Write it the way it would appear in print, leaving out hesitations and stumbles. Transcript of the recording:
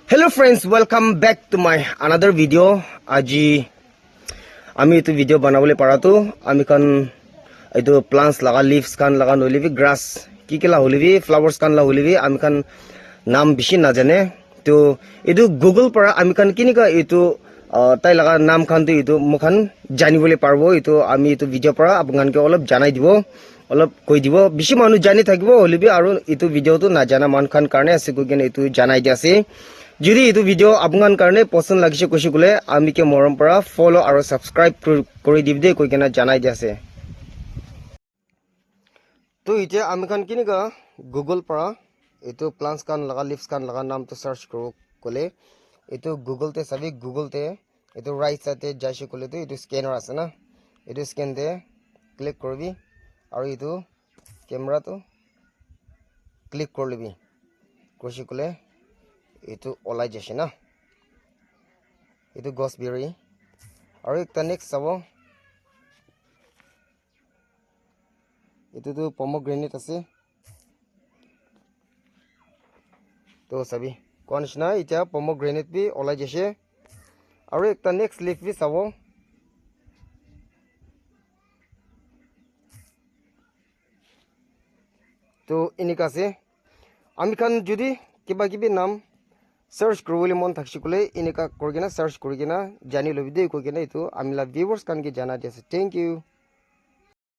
Hello friends, welcome back to my another video. Aji আমি itu video banabole paratu ami kan itu plants laga leaves kan laga nolivi grass kikela holivi flowers kan la holivi ami kan naam bishi na jane to itu google para ami kan kinika itu tai laga naam kan tu itu mukhan janibole parbo itu ami itu video para apungan ke olop janai dibo olop koi dibo bishi manu jani thakibo holivi aru itu video tu na jana man khan karne ase kogen itu janai diase যদি এই video আপনার কারণে পছন্দ লাগিছে কৈছে গলে আমি কে মৰম পৰা ফলো আৰু সাবস্ক্ৰাইব কৰি দিব দে কৈ কেনা জানাই দিছে তো ইতে আমি খান কিনিকা গুগল পৰা এটো প্লান্টস কান লগা লিভস কান লগা নাম তো সাৰ্চ কৰো কলে এটো গুগল তে সবি গুগল তে এটো রাইট সাইডে যাইছে কলে তো এটো স্ক্যানার আছে না এটো স্ক্যান তে ক্লিক করবি আৰু এটো ক্যামেরা তো ক্লিক করলিবি কৈছে কলে itu olai jase na itu gooseberry aru ekta next sabo itu tu pomegranate ase to sabi konish na ita pomegranate bi olai jase aru ekta next leaf bi sabo to inika ase ami khan jodi kiba kibi naam search করবলে মন থাকছি কলে এনেকা করগেনা search করগেনা জানি লবি দে কইগেনা ইতো আমি লা viewers কানকে জানা দিছে থ্যাংক ইউ